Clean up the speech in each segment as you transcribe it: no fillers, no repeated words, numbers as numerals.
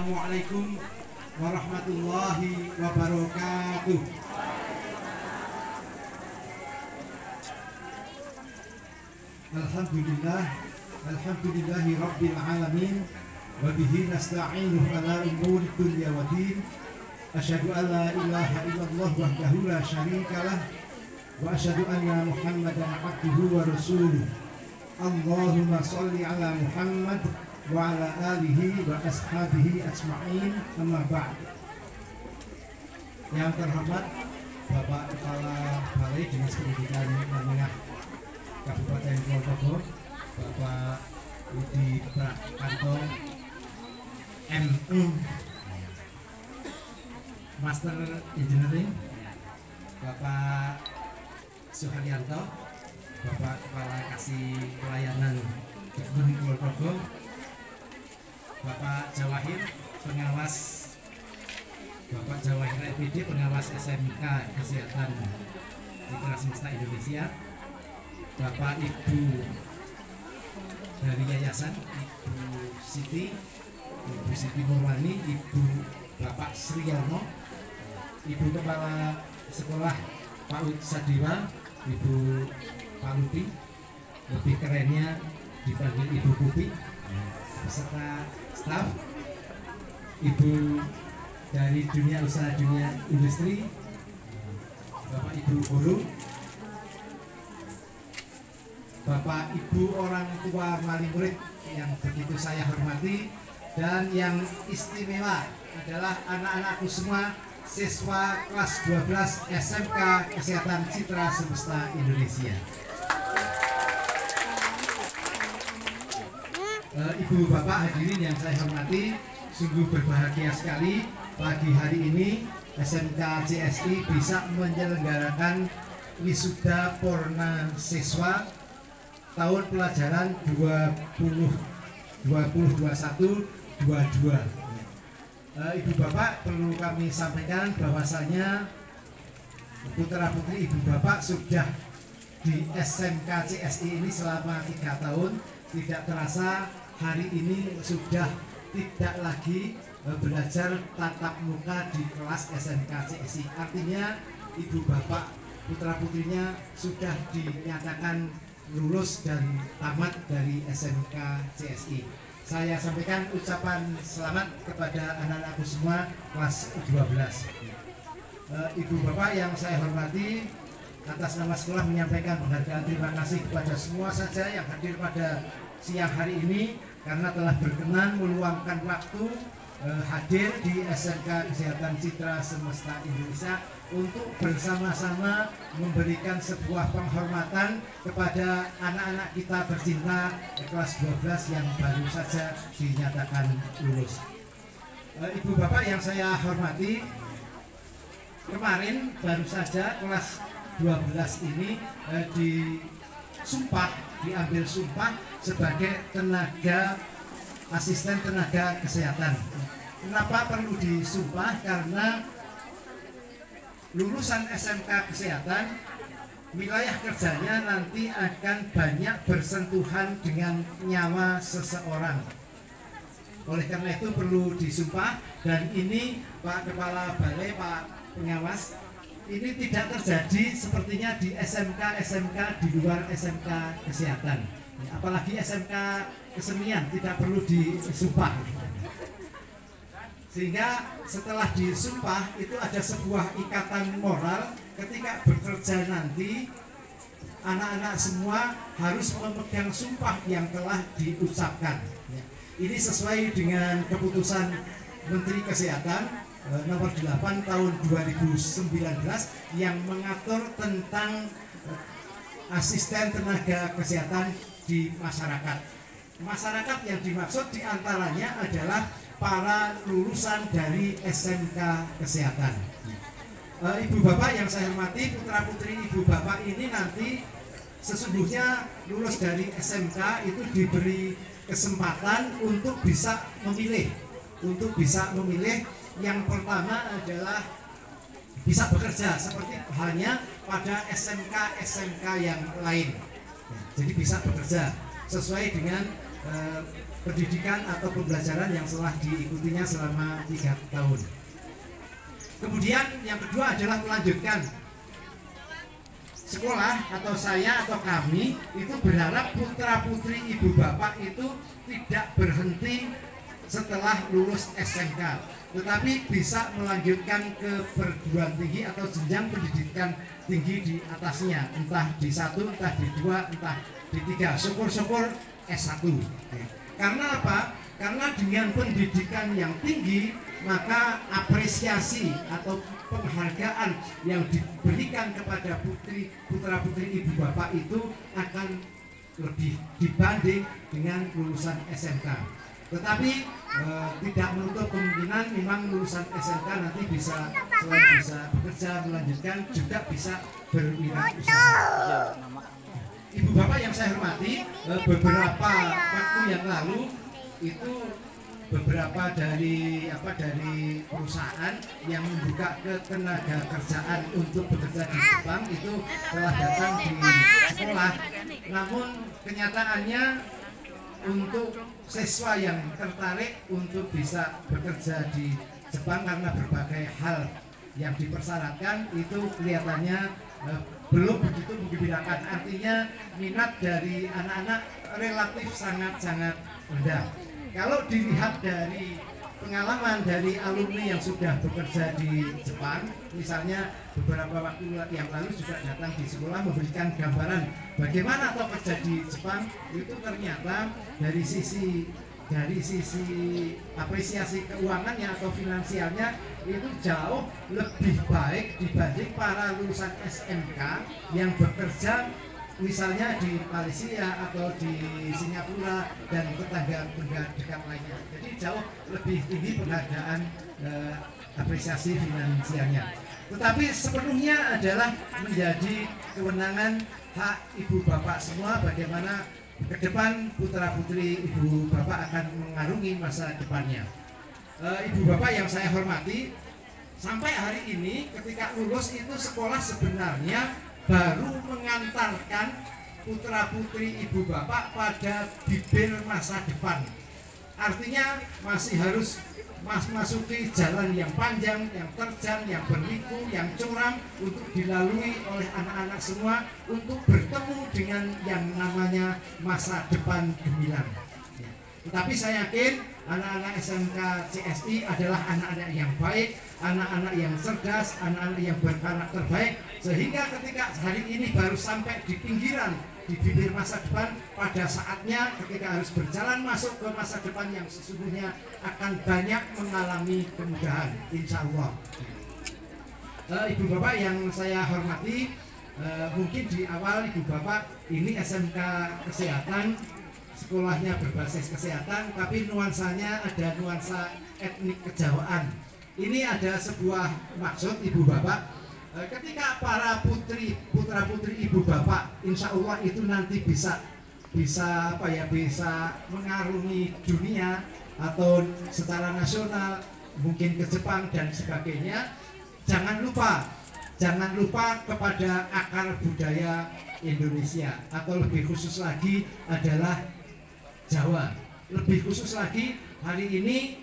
Assalamualaikum warahmatullahi wabarakatuh. Alhamdulillahi rabbil alamin wa bihi nasta'inu ala umuri dunya wa din. Asyhadu an la ilaha illallah wahdahu la syarikalah wa asyhadu anna Muhammadan abduhu wa rasuluh. Allahumma sholli ala Muhammad wa ala alihi wa ashabihi ajma'in, amma ba'd. Yang terhormat Bapak Kepala Balai Dinas Pendidikan Menengah Kabupaten Ponorogo, Bapak Budi Prakanto MU Master Engineering, Bapak Suharyanto, Bapak Kepala Kasih Pelayanan Kebun Ponorogo, Bapak Jawahir Pengawas, Bapak Jawahir EPD Pengawas SMK Kesehatan Citra Semesta Indonesia, Bapak Ibu dari Yayasan, Ibu Siti Murwani, Ibu Bapak Sriyono, Ibu Kepala Sekolah PAUD Sadiwa, Ibu Palupi, lebih kerennya dipanggil Ibu Pupi, beserta staf, Ibu dari dunia usaha, dunia industri, Bapak Ibu guru, Bapak Ibu orang tua wali murid yang begitu saya hormati, dan yang istimewa adalah anak-anakku semua, siswa kelas 12 SMK Kesehatan Citra Semesta Indonesia. Ibu bapak hadirin yang saya hormati, sungguh berbahagia sekali pagi hari ini SMK CSI bisa menyelenggarakan wisuda purna siswa tahun pelajaran 2021-22. Ibu bapak, perlu kami sampaikan bahwasanya putra putri ibu bapak sudah di SMK CSI ini selama 3 tahun. Tidak terasa hari ini sudah tidak lagi belajar tatap muka di kelas SMK CSI. Artinya ibu bapak putra putrinya sudah dinyatakan lulus dan tamat dari SMK CSI. Saya sampaikan ucapan selamat kepada anak-anakku semua kelas 12. Ibu bapak yang saya hormati, atas nama sekolah menyampaikan penghargaan terima kasih kepada semua saja yang hadir pada siang hari ini karena telah berkenan meluangkan waktu hadir di SMK Kesehatan Citra Semesta Indonesia untuk bersama-sama memberikan sebuah penghormatan kepada anak-anak kita tercinta kelas 12 yang baru saja dinyatakan lulus. Ibu bapak yang saya hormati, kemarin baru saja kelas 12 ini diambil sumpah sebagai asisten tenaga kesehatan. Kenapa perlu disumpah? Karena lulusan SMK Kesehatan, wilayah kerjanya nanti akan banyak bersentuhan dengan nyawa seseorang. Oleh karena itu perlu disumpah, dan ini Pak Kepala Balai, Pak Pengawas, ini tidak terjadi sepertinya di SMK di luar SMK Kesehatan. Apalagi SMK Kesenian tidak perlu disumpah. Sehingga setelah disumpah itu ada sebuah ikatan moral ketika bekerja nanti, anak-anak semua harus memegang sumpah yang telah diucapkan. Ini sesuai dengan keputusan Menteri Kesehatan nomor 8 tahun 2019 yang mengatur tentang asisten tenaga kesehatan di masyarakat. Masyarakat yang dimaksud diantaranya adalah para lulusan dari SMK Kesehatan. Ibu bapak yang saya hormati, putra putri ibu bapak ini nanti sesungguhnya lulus dari SMK itu diberi kesempatan untuk bisa memilih. Yang pertama adalah bisa bekerja seperti halnya pada SMK yang lain. Jadi bisa bekerja sesuai dengan pendidikan atau pembelajaran yang telah diikutinya selama 3 tahun. Kemudian yang kedua adalah melanjutkan sekolah, atau saya atau kami itu berharap putra putri ibu bapak itu tidak berhenti setelah lulus SMK, tetapi bisa melanjutkan ke perguruan tinggi atau jenjang pendidikan tinggi di atasnya, entah di 1, entah di 2, entah di 3, syukur-syukur S1. Karena apa? Karena dengan pendidikan yang tinggi, maka apresiasi atau penghargaan yang diberikan kepada putra putri ibu bapak itu akan lebih dibanding dengan lulusan SMK. Tetapi tidak menutup kemungkinan memang lulusan SMK nanti bisa, selain bisa bekerja, melanjutkan juga bisa berwirausaha. Ibu bapak yang saya hormati, beberapa waktu yang lalu itu beberapa dari perusahaan yang membuka ketenaga kerjaan untuk bekerja di Jepang itu telah datang di sekolah. Namun kenyataannya untuk siswa yang tertarik untuk bisa bekerja di Jepang karena berbagai hal yang dipersyaratkan itu kelihatannya belum begitu menggembirakan. Artinya minat dari anak-anak relatif sangat-sangat rendah. Kalau dilihat dari pengalaman dari alumni yang sudah bekerja di Jepang, misalnya beberapa waktu yang lalu juga datang di sekolah memberikan gambaran bagaimana atau kerja di Jepang, itu ternyata dari sisi apresiasi keuangannya atau finansialnya itu jauh lebih baik dibanding para lulusan SMK yang bekerja misalnya di Malaysia atau di Singapura dan tetangga dekat lainnya. Jadi jauh lebih tinggi penghargaan apresiasi finansialnya. Tetapi sepenuhnya adalah menjadi kewenangan hak ibu bapak semua bagaimana ke depan putra putri ibu bapak akan mengarungi masa depannya. Ibu bapak yang saya hormati, sampai hari ini ketika lulus itu sekolah sebenarnya baru mengantarkan putra putri ibu bapak pada bibir masa depan. Artinya masih harus masuki jalan yang panjang, yang terjal, yang berliku, yang curam untuk dilalui oleh anak-anak semua untuk bertemu dengan yang namanya masa depan gemilang. Tetapi saya yakin anak-anak SMK CSI adalah anak-anak yang baik, anak-anak yang cerdas, anak-anak yang berkarakter baik, sehingga ketika hari ini baru sampai di pinggiran, di bibir masa depan, pada saatnya ketika harus berjalan masuk ke masa depan yang sesungguhnya akan banyak mengalami kemudahan, insya Allah. Ibu bapak yang saya hormati, mungkin di awal ibu bapak ini SMK Kesehatan, sekolahnya berbasis kesehatan, tapi nuansanya ada nuansa etnik kejawaan. Ini ada sebuah maksud ibu bapak. Ketika para putra putri ibu bapak, insya Allah itu nanti bisa mengarungi dunia atau secara nasional, mungkin ke Jepang dan sebagainya. Jangan lupa kepada akar budaya Indonesia, atau lebih khusus lagi adalah Jawa. Lebih khusus lagi hari ini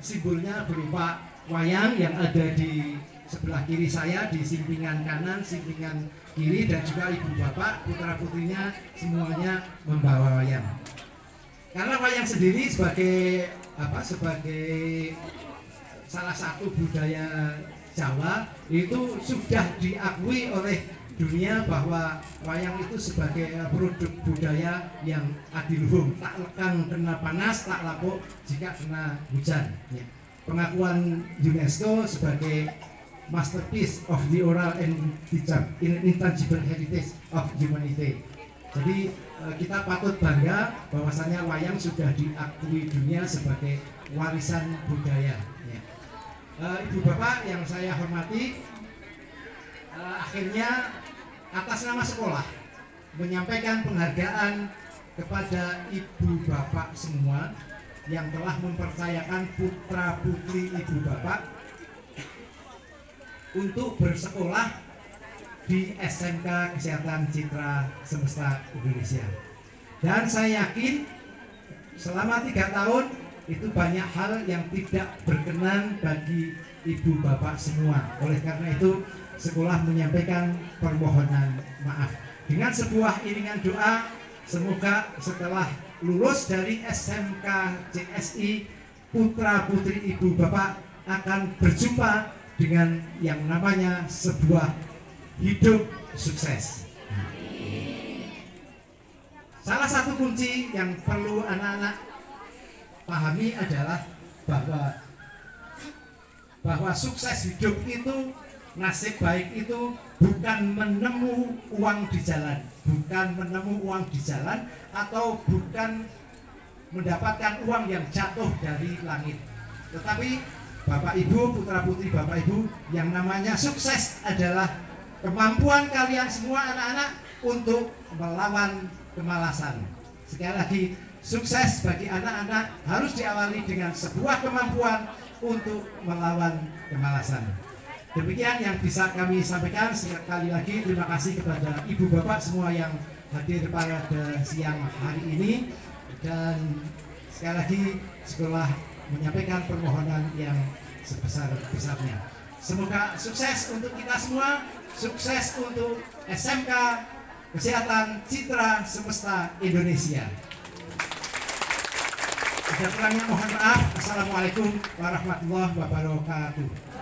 simbolnya berupa wayang yang ada di sebelah kiri saya, di simpingan kanan, simpingan kiri, dan juga ibu bapak, putra putrinya semuanya membawa wayang. Karena wayang sendiri sebagai salah satu budaya Jawa itu sudah diakui oleh dunia bahwa wayang itu sebagai produk budaya yang adiluhung, tak lekang kena panas, tak lapuk jika kena hujan. Pengakuan UNESCO sebagai masterpiece of the oral and intangible heritage of humanity. Jadi kita patut bangga bahwasanya wayang sudah diakui dunia sebagai warisan budaya. Ibu bapak yang saya hormati, akhirnya atas nama sekolah menyampaikan penghargaan kepada ibu bapak semua yang telah mempercayakan putra putri ibu bapak untuk bersekolah di SMK Kesehatan Citra Semesta Indonesia. Dan saya yakin selama 3 tahun itu banyak hal yang tidak berkenan bagi ibu bapak semua. Oleh karena itu sekolah menyampaikan permohonan maaf dengan sebuah iringan doa, semoga setelah lulus dari SMK CSI, putra putri ibu bapak akan berjumpa dengan yang namanya sebuah hidup sukses. Salah satu kunci yang perlu anak-anak pahami adalah bahwa sukses hidup itu, nasib baik itu bukan menemu uang di jalan, atau bukan mendapatkan uang yang jatuh dari langit. Tetapi Bapak Ibu, putra putri Bapak Ibu, yang namanya sukses adalah kemampuan kalian semua anak-anak untuk melawan kemalasan. Sekali lagi, sukses bagi anak-anak harus diawali dengan sebuah kemampuan untuk melawan kemalasan. Demikian yang bisa kami sampaikan. Sekali lagi terima kasih kepada ibu bapak semua yang hadir pada siang hari ini, dan sekali lagi sekolah menyampaikan permohonan yang sebesar-besarnya. Semoga sukses untuk kita semua, sukses untuk SMK Kesehatan Citra Semesta Indonesia. Ada kurangnya mohon maaf. Assalamualaikum warahmatullahi wabarakatuh.